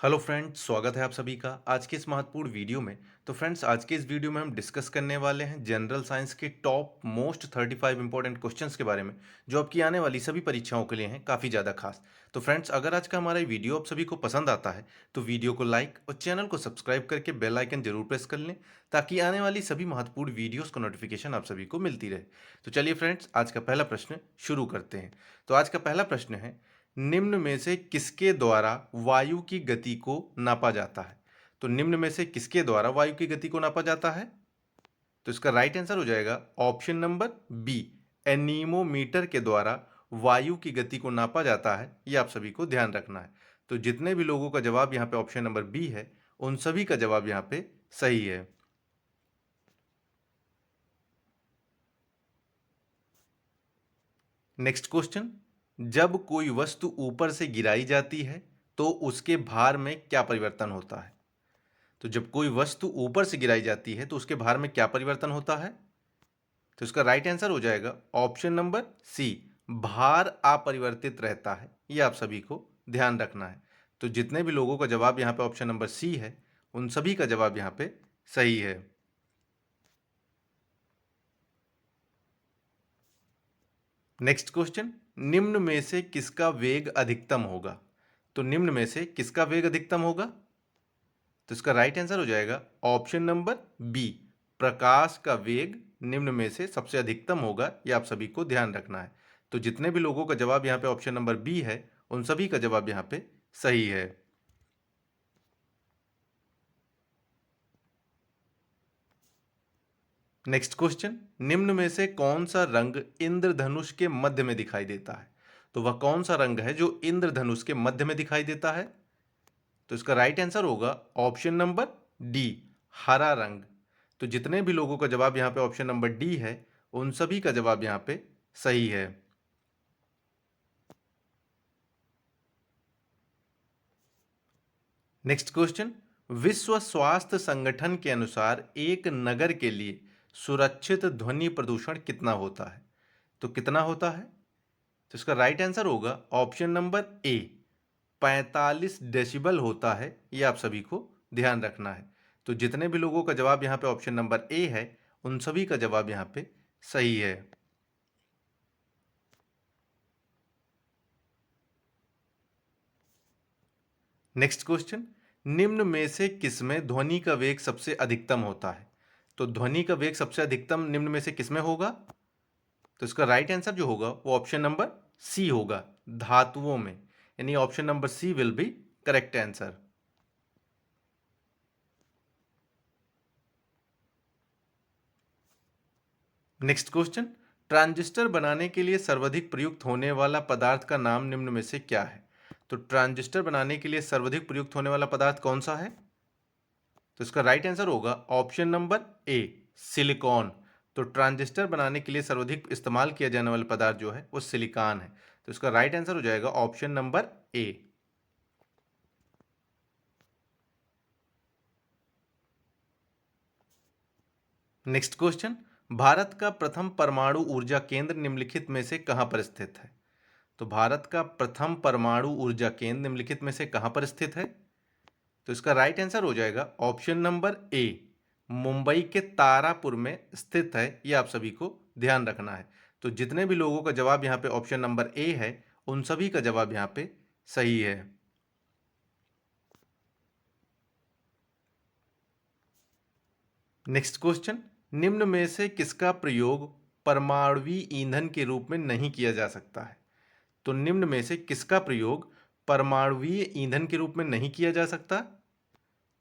Hello friends, स्वागत है आप सभी का आज के इस महत्वपूर्ण वीडियो में। तो फ्रेंड्स, आज के इस वीडियो में हम डिस्कस करने वाले हैं जनरल साइंस के टॉप मोस्ट 35 इंपॉर्टेंट क्वेश्चंस के बारे में, जो आपकी आने वाली सभी परीक्षाओं के लिए हैं काफ़ी ज़्यादा खास। तो फ्रेंड्स, अगर आज का हमारा ये वीडियो आप सभी को पसंद आता है तो वीडियो को लाइक और चैनल को सब्सक्राइब करके बेल आइकन जरूर प्रेस कर लें, ताकि आने वाली सभी महत्वपूर्ण वीडियोज़ का नोटिफिकेशन आप सभी को मिलती रहे। तो चलिए फ्रेंड्स, आज का पहला प्रश्न शुरू करते हैं। तो आज का पहला प्रश्न है, निम्न में से किसके द्वारा वायु की गति को नापा जाता है? तो निम्न में से किसके द्वारा वायु की गति को नापा जाता है? तो इसका राइट आंसर हो जाएगा ऑप्शन नंबर बी, एनीमोमीटर के द्वारा वायु की गति को नापा जाता है। ये आप सभी को ध्यान रखना है। तो जितने भी लोगों का जवाब यहाँ पे ऑप्शन नंबर बी है, उन सभी का जवाब यहाँ पे सही है। नेक्स्ट क्वेश्चन, जब कोई वस्तु ऊपर से गिराई जाती है तो उसके भार में क्या परिवर्तन होता है? तो जब कोई वस्तु ऊपर से गिराई जाती है तो उसके भार में क्या परिवर्तन होता है? तो इसका राइट आंसर हो जाएगा ऑप्शन नंबर सी, भार अपरिवर्तित रहता है। ये आप सभी को ध्यान रखना है। तो जितने भी लोगों का जवाब यहाँ पे ऑप्शन नंबर सी है, उन सभी का जवाब यहाँ पे सही है। नेक्स्ट क्वेश्चन, निम्न में से किसका वेग अधिकतम होगा? तो निम्न में से किसका वेग अधिकतम होगा? तो इसका राइट आंसर हो जाएगा ऑप्शन नंबर बी, प्रकाश का वेग निम्न में से सबसे अधिकतम होगा। यह आप सभी को ध्यान रखना है। तो जितने भी लोगों का जवाब यहाँ पे ऑप्शन नंबर बी है, उन सभी का जवाब यहाँ पे सही है। नेक्स्ट क्वेश्चन, निम्न में से कौन सा रंग इंद्रधनुष के मध्य में दिखाई देता है? तो वह कौन सा रंग है जो इंद्रधनुष के मध्य में दिखाई देता है? तो इसका राइट आंसर होगा ऑप्शन नंबर डी, हरा रंग। तो जितने भी लोगों का जवाब यहाँ पे ऑप्शन नंबर डी है, उन सभी का जवाब यहाँ पे सही है। नेक्स्ट क्वेश्चन, विश्व स्वास्थ्य संगठन के अनुसार एक नगर के लिए सुरक्षित ध्वनि प्रदूषण कितना होता है? तो कितना होता है? तो इसका राइट आंसर होगा ऑप्शन नंबर ए, 45 डेसिबल होता है। ये आप सभी को ध्यान रखना है। तो जितने भी लोगों का जवाब यहाँ पे ऑप्शन नंबर ए है, उन सभी का जवाब यहाँ पे सही है। नेक्स्ट क्वेश्चन, निम्न में से किसमें ध्वनि का वेग सबसे अधिकतम होता है? तो ध्वनि का वेग सबसे अधिकतम निम्न में से किसमें होगा? तो इसका राइट आंसर जो होगा वो ऑप्शन नंबर सी होगा, धातुओं में। यानी option number C will be correct answer. Next question, transistor बनाने के लिए सर्वाधिक प्रयुक्त होने वाला पदार्थ का नाम निम्न में से क्या है? तो ट्रांजिस्टर बनाने के लिए सर्वाधिक प्रयुक्त होने वाला पदार्थ कौन सा है? तो इसका राइट आंसर होगा ऑप्शन नंबर ए, सिलिकॉन। तो ट्रांजिस्टर बनाने के लिए सर्वाधिक इस्तेमाल किया जाने वाला पदार्थ जो है वो सिलिकॉन है। तो इसका राइट आंसर हो जाएगा option number A. Next question, Bharat का प्रथम परमाणु ऊर्जा केंद्र निम्नलिखित में से कहां पर स्थित है? तो भारत का प्रथम परमाणु ऊर्जा केंद्र निम्नलिखित में से कहां पर स्थित है? तो इसका राइट आंसर हो जाएगा ऑप्शन नंबर ए, मुंबई के तारापुर में स्थित है। यह आप सभी को ध्यान रखना है। तो जितने भी लोगों का जवाब यहाँ पे ऑप्शन नंबर ए है, उन सभी का जवाब यहाँ पे सही है। नेक्स्ट क्वेश्चन, निम्न में से किसका प्रयोग परमाणुवीय ईंधन के रूप में नहीं किया जा सकता है? तो निम्न में से किसका प्रयोग परमाणुवीय ईंधन के रूप में नहीं किया जा सकता?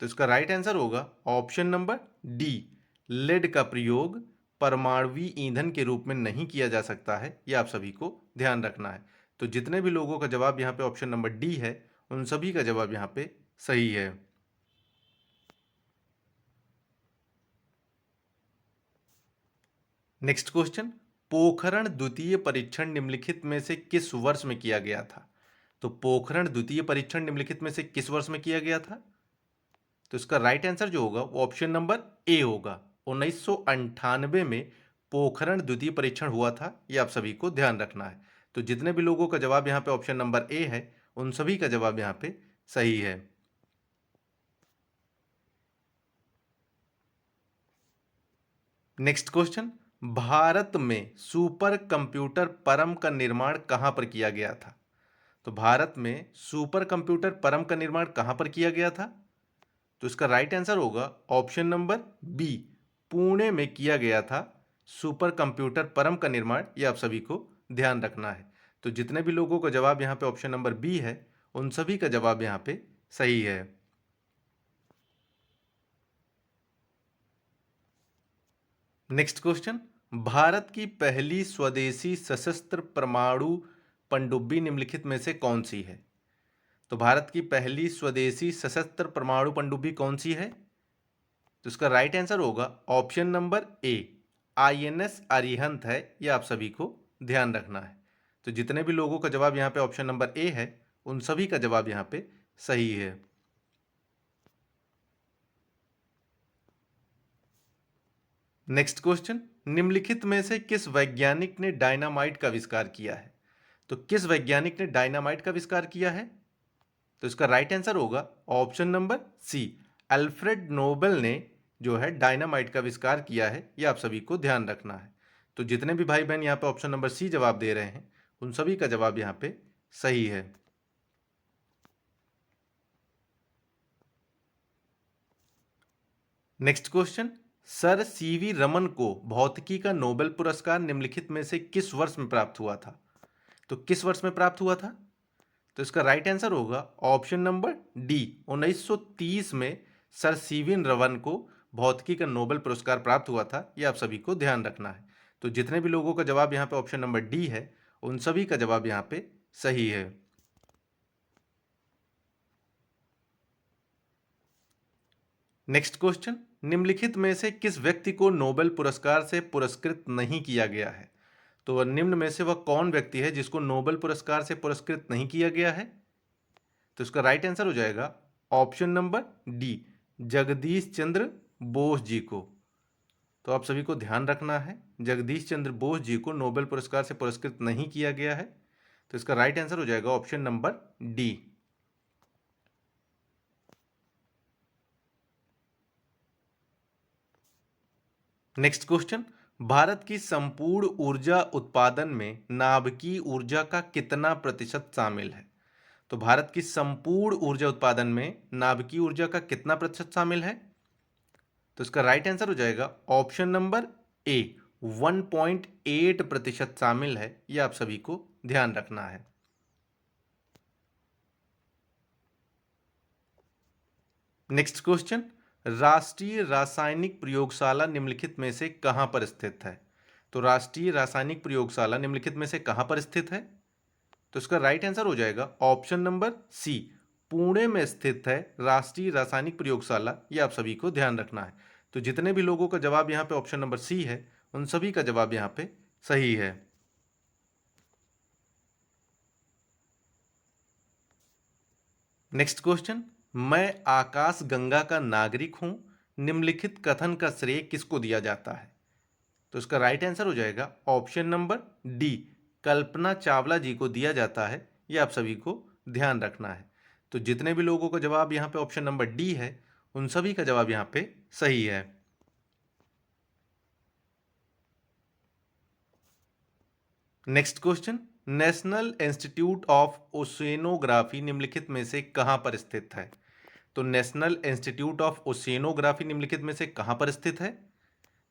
तो इसका राइट आंसर होगा ऑप्शन नंबर डी, लेड का प्रयोग परमाणुवीय ईंधन के रूप में नहीं किया जा सकता है। यह आप सभी को ध्यान रखना है। तो जितने भी लोगों का जवाब यहाँ पे ऑप्शन नंबर डी है, उन सभी का जवाब यहाँ पे सही है। नेक्स्ट क्वेश्चन, पोखरण द्वितीय परीक्षण निम्नलिखित में से किस वर्ष में किया गया था? तो पोखरण द्वितीय परीक्षण निम्नलिखित में से किस वर्ष में किया गया था? तो इसका राइट आंसर जो होगा वो ऑप्शन नंबर ए होगा, 1998 में पोखरण द्वितीय परीक्षण हुआ था। ये आप सभी को ध्यान रखना है। तो जितने भी लोगों का जवाब यहाँ पे ऑप्शन नंबर ए है, उन सभी का जवाब यहाँ पे सही है। नेक्स्ट क्वेश्चन, भारत में सुपर कंप्यूटर परम का निर्माण कहां पर किया गया था? तो भारत में सुपर कंप्यूटर परम का निर्माण कहां पर किया गया था? तो इसका राइट आंसर होगा ऑप्शन नंबर बी, पुणे में किया गया था सुपर कंप्यूटर परम का निर्माण। ये आप सभी को ध्यान रखना है। तो जितने भी लोगों का जवाब यहाँ पे ऑप्शन नंबर बी है, उन सभी का जवाब यहाँ पे सही है। नेक्स्ट क्वेश्चन, भारत की पहली स्वदेशी सशस्त्र परमाणु पनडुब्बी निम्नलिखित में से कौन सी है? तो भारत की पहली स्वदेशी सशस्त्र परमाणु पनडुब्बी कौन सी है? तो इसका राइट आंसर होगा option number A, INS Arihant है। यह आप सभी को ध्यान रखना है। तो जितने भी लोगों का जवाब यहाँ पे ऑप्शन नंबर ए है, उन सभी का जवाब यहाँ पे सही है। नेक्स्ट क्वेश्चन, निम्नलिखित में से किस वैज्ञानिक ने डायनामाइट का आविष्कार किया है? तो किस वैज्ञानिक ने डायनामाइट का आविष्कार किया है? तो इसका राइट आंसर होगा option number C, Alfred Nobel ने जो है डायनामाइट का आविष्कार किया है। यह आप सभी को ध्यान रखना है। तो जितने भी भाई बहन यहाँ पे ऑप्शन नंबर सी जवाब दे रहे हैं, उन सभी का जवाब यहाँ पे सही है। Next question, sir CV Raman को भौतिकी का नोबेल पुरस्कार निम्नलिखित में से किस वर्ष में प्राप्त हुआ था? तो किस वर्ष में प्राप्त हुआ था? तो इसका राइट आंसर होगा ऑप्शन नंबर डी, 1930 में सर सीवी रमन को भौतिकी का नोबेल पुरस्कार प्राप्त हुआ था। यह आप सभी को ध्यान रखना है। तो जितने भी लोगों का जवाब यहाँ पे ऑप्शन नंबर डी है, उन सभी का जवाब यहाँ पे सही है। नेक्स्ट क्वेश्चन, निम्नलिखित में से किस व्यक्ति को नोबेल पुरस्कार से पुरस्कृत नहीं किया गया है? तो निम्न में से वह कौन व्यक्ति है जिसको नोबेल पुरस्कार से पुरस्कृत नहीं किया गया है? तो इसका राइट आंसर हो जाएगा option number D, Jagdish Chandra Bose ji को। तो आप सभी को ध्यान रखना है, जगदीश चंद्र बोस जी को नोबेल पुरस्कार से पुरस्कृत नहीं किया गया है। तो इसका राइट आंसर हो जाएगा option number D. Next question, Bharat की संपूर्ण ऊर्जा उत्पादन में नाभिकीय ऊर्जा का कितना प्रतिशत शामिल है? तो भारत की संपूर्ण ऊर्जा उत्पादन में नाभिकीय ऊर्जा का कितना प्रतिशत शामिल है? तो इसका राइट आंसर हो जाएगा ऑप्शन नंबर ए, 1.8% शामिल है। यह आप सभी को ध्यान रखना है। नेक्स्ट क्वेश्चन, राष्ट्रीय रासायनिक प्रयोगशाला निम्नलिखित में से कहां पर स्थित है? तो राष्ट्रीय रासायनिक प्रयोगशाला निम्नलिखित में से कहां पर स्थित है? तो इसका राइट आंसर हो जाएगा ऑप्शन नंबर सी, पुणे में स्थित है राष्ट्रीय रासायनिक प्रयोगशाला। यह आप सभी को ध्यान रखना है। तो जितने भी लोगों का जवाब यहाँ पे ऑप्शन नंबर सी है, उन सभी का जवाब यहाँ पे सही है। नेक्स्ट क्वेश्चन, मैं आकाश गंगा का नागरिक हूं, निम्नलिखित कथन का श्रेय किसको दिया जाता है? तो इसका राइट आंसर हो जाएगा option number D, Kalpana Chawla जी को दिया जाता है। यह आप सभी को ध्यान रखना है। तो जितने भी लोगों का जवाब यहाँ पे ऑप्शन नंबर डी है, उन सभी का जवाब यहाँ पे सही है। Next question, national institute of oceanography निम्नलिखित में से कहां पर स्थित है? तो नेशनल इंस्टीट्यूट ऑफ ओशियनोग्राफी निम्नलिखित में से कहां पर स्थित है?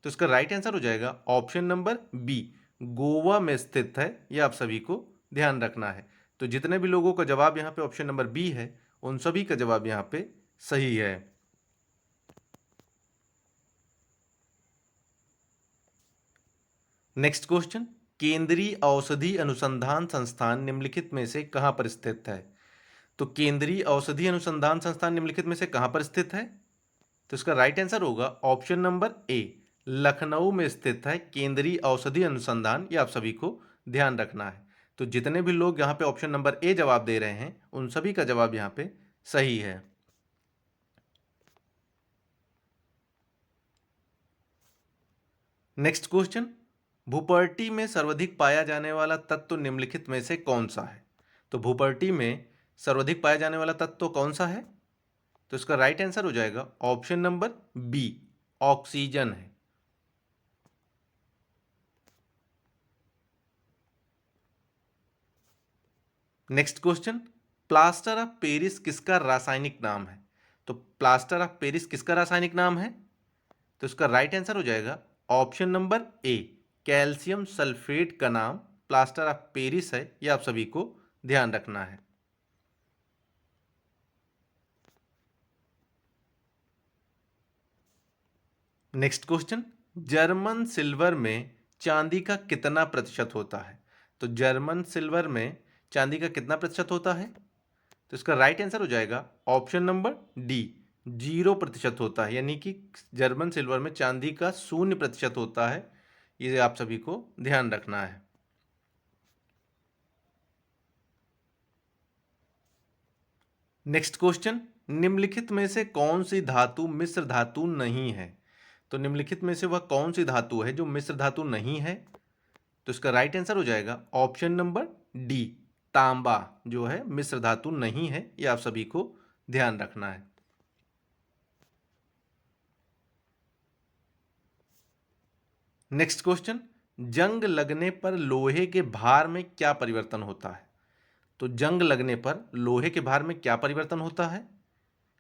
तो इसका राइट आंसर हो जाएगा ऑप्शन नंबर बी, गोवा में स्थित है। यह आप सभी को ध्यान रखना है। तो जितने भी लोगों का जवाब यहाँ पे ऑप्शन नंबर बी है, उन सभी का जवाब यहाँ पे सही है। नेक्स्ट क्वेश्चन, केंद्रीय औषधि अनुसंधान संस्थान निम्नलिखित में से कहां पर स्थित है? तो केंद्रीय औषधि अनुसंधान संस्थान निम्नलिखित में से कहां पर स्थित है? तो इसका राइट आंसर होगा ऑप्शन नंबर ए, लखनऊ में स्थित है केंद्रीय औषधि अनुसंधान। ये आप सभी को ध्यान रखना है। तो जितने भी लोग यहाँ पे ऑप्शन नंबर ए जवाब दे रहे हैं, उन सभी का जवाब यहाँ पे सही है। नेक्स्ट क्वेश्चन, भूपर्टी में सर्वाधिक पाया जाने वाला तत्व निम्नलिखित में से कौन सा है? तो भूपर्टी में सर्वाधिक पाया जाने वाला तत्व कौन सा है? तो इसका राइट आंसर हो जाएगा ऑप्शन नंबर बी, ऑक्सीजन है। Next question, plaster of Paris किसका रासायनिक नाम है? तो प्लास्टर ऑफ पेरिस किसका रासायनिक नाम है? तो इसका राइट आंसर हो जाएगा option number A, calcium sulphate का नाम प्लास्टर ऑफ पेरिस है। यह आप सभी को ध्यान रखना है। नेक्स्ट क्वेश्चन, जर्मन सिल्वर में चांदी का कितना प्रतिशत होता है? तो जर्मन सिल्वर में चांदी का कितना प्रतिशत होता है? तो इसका राइट आंसर हो जाएगा ऑप्शन नंबर डी, 0% होता है। यानी कि जर्मन सिल्वर में चांदी का 0% होता है। ये आप सभी को ध्यान रखना है। नेक्स्ट क्वेश्चन, निम्नलिखित में से कौन सी धातु मिश्र धातु नहीं है? तो निम्नलिखित में से वह कौन सी धातु है जो मिश्र धातु नहीं है? तो इसका राइट आंसर हो जाएगा ऑप्शन नंबर डी, तांबा जो है मिश्र धातु नहीं है। यह आप सभी को ध्यान रखना है। नेक्स्ट क्वेश्चन, जंग लगने पर लोहे के भार में क्या परिवर्तन होता है? तो जंग लगने पर लोहे के भार में क्या परिवर्तन होता है?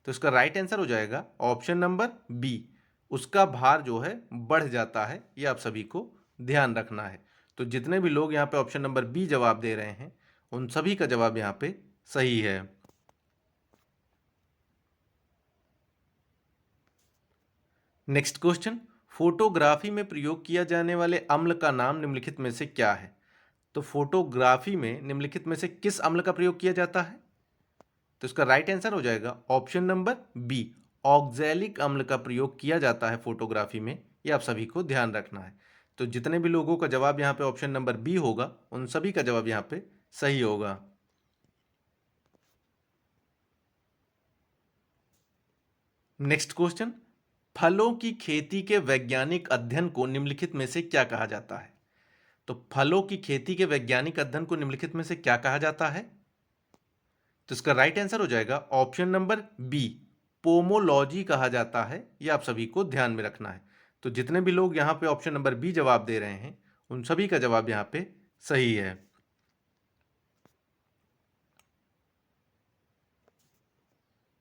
तो इसका राइट आंसर हो जाएगा ऑप्शन नंबर बी, उसका भार जो है बढ़ जाता है। यह आप सभी को ध्यान रखना है। तो जितने भी लोग यहाँ पे ऑप्शन नंबर बी जवाब दे रहे हैं उन सभी का जवाब यहाँ पे सही है। नेक्स्ट क्वेश्चन, फोटोग्राफी में प्रयोग किया जाने वाले अम्ल का नाम निम्नलिखित में से क्या है? तो फोटोग्राफी में निम्नलिखित में से किस अम्ल का प्रयोग किया जाता है? तो इसका राइट आंसर हो जाएगा ऑप्शन नंबर बी, ऑक्जेलिक अम्ल का प्रयोग किया जाता है फोटोग्राफी में। ये आप सभी को ध्यान रखना है। तो जितने भी लोगों का जवाब यहाँ पे ऑप्शन नंबर बी होगा उन सभी का जवाब यहाँ पे सही होगा। नेक्स्ट क्वेश्चन, फलों की खेती के वैज्ञानिक अध्ययन को निम्नलिखित में से क्या कहा जाता है? तो फलों की खेती के वैज्ञानिक अध्ययन को निम्नलिखित में से क्या कहा जाता है? तो इसका राइट आंसर हो जाएगा ऑप्शन नंबर बी, पोमोलॉजी कहा जाता है। यह आप सभी को ध्यान में रखना है। तो जितने भी लोग यहाँ पे ऑप्शन नंबर बी जवाब दे रहे हैं उन सभी का जवाब यहाँ पे सही है।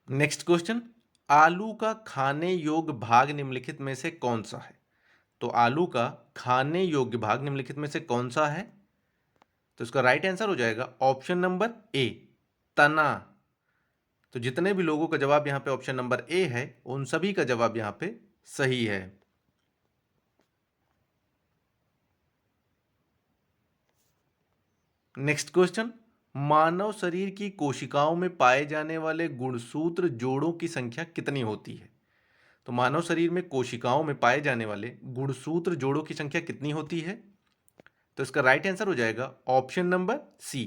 नेक्स्ट क्वेश्चन, आलू का खाने योग्य भाग निम्नलिखित में से कौन सा है? तो आलू का खाने योग्य भाग निम्नलिखित में से कौन सा है? तो इसका राइट आंसर हो जाएगा ऑप्शन नंबर ए, तना। तो जितने भी लोगों का जवाब यहाँ पे ऑप्शन नंबर ए है उन सभी का जवाब यहाँ पे सही है। नेक्स्ट क्वेश्चन, मानव शरीर की कोशिकाओं में पाए जाने वाले गुणसूत्र जोड़ों की संख्या कितनी होती है? तो मानव शरीर में कोशिकाओं में पाए जाने वाले गुणसूत्र जोड़ों की संख्या कितनी होती है? तो इसका राइट आंसर हो जाएगा ऑप्शन नंबर सी,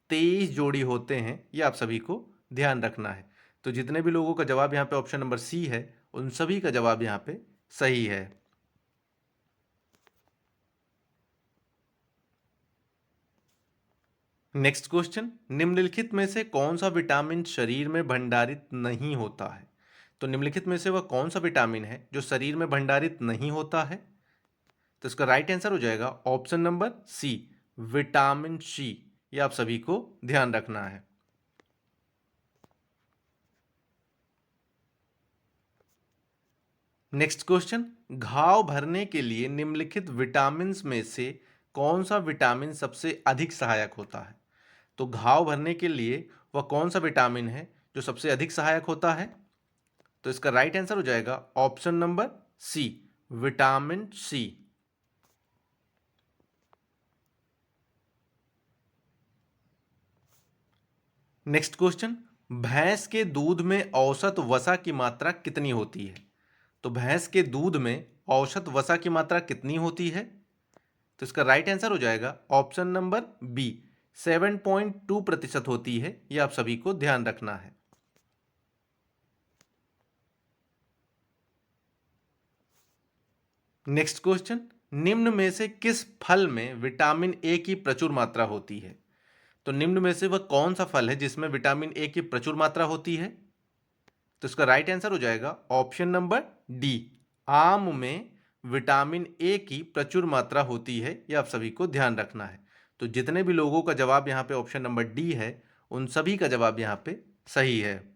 23 जोड़ी होते हैं। यह आप सभी को ध्यान रखना है। तो जितने भी लोगों का जवाब यहाँ पे ऑप्शन नंबर सी है उन सभी का जवाब यहाँ पे सही है। नेक्स्ट क्वेश्चन, निम्नलिखित में से कौन सा विटामिन शरीर में भंडारित नहीं होता है? तो निम्नलिखित में से वह कौन सा विटामिन है जो शरीर में भंडारित नहीं होता है? तो इसका राइट आंसर हो जाएगा option number C, vitamin C. ये आप सभी को ध्यान रखना है। नेक्स्ट क्वेश्चन, घाव भरने के लिए निम्नलिखित विटामिन में से कौन सा विटामिन सबसे अधिक सहायक होता है? तो घाव भरने के लिए वह कौन सा विटामिन है जो सबसे अधिक सहायक होता है? तो इसका राइट आंसर हो जाएगा option number C, vitamin C. Next question, भैंस के दूध में औसत वसा की मात्रा कितनी होती है? तो भैंस के दूध में औसत वसा की मात्रा कितनी होती है? तो इसका राइट आंसर हो जाएगा ऑप्शन नंबर बी, 7.2% होती है। यह आप सभी को ध्यान रखना है। नेक्स्ट क्वेश्चन, निम्न में से किस फल में विटामिन ए की प्रचुर मात्रा होती है? तो निम्न में से वह कौन सा फल है जिसमें विटामिन ए की प्रचुर मात्रा होती है? तो इसका राइट आंसर हो जाएगा ऑप्शन नंबर डी, आम में विटामिन ए की प्रचुर मात्रा होती है। यह आप सभी को ध्यान रखना है। तो जितने भी लोगों का जवाब यहाँ पे ऑप्शन नंबर डी है उन सभी का जवाब यहाँ पे सही है।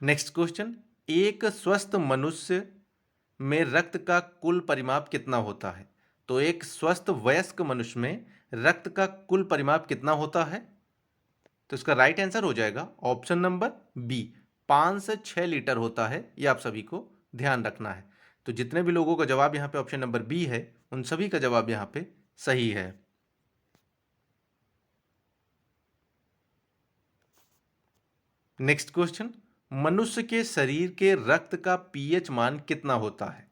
नेक्स्ट क्वेश्चन, एक स्वस्थ मनुष्य में रक्त का कुल परिमाप कितना होता है? तो एक स्वस्थ वयस्क मनुष्य में रक्त का कुल परिमाप कितना होता है? तो इसका राइट आंसर हो जाएगा ऑप्शन नंबर बी, 5 से 6 लीटर होता है। ये आप सभी को ध्यान रखना है। तो जितने भी लोगों का जवाब यहाँ पे ऑप्शन नंबर बी है, उन सभी का जवाब यहाँ पे सही है। नेक्स्ट क्वेश्चन, मनुष्य के शरीर के रक्त का पीएच मान कितना होता है?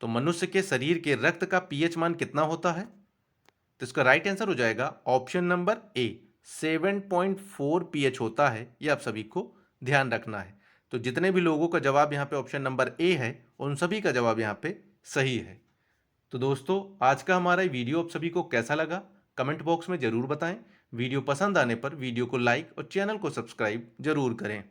तो मनुष्य के शरीर के रक्त का पीएच मान कितना होता है? तो इसका राइट आंसर हो जाएगा ऑप्शन नंबर ए, 7.4 पीएच होता है। ये आप सभी को ध्यान रखना है। तो जितने भी लोगों का जवाब यहाँ पे ऑप्शन नंबर ए है, उन सभी का जवाब यहाँ पे सही है। तो दोस्तों, आज का हमारा ये वीडियो आप सभी को कैसा लगा कमेंट बॉक्स में जरूर बताएं। वीडियो पसंद आने पर वीडियो को लाइक और चैनल को सब्सक्राइब जरूर करें।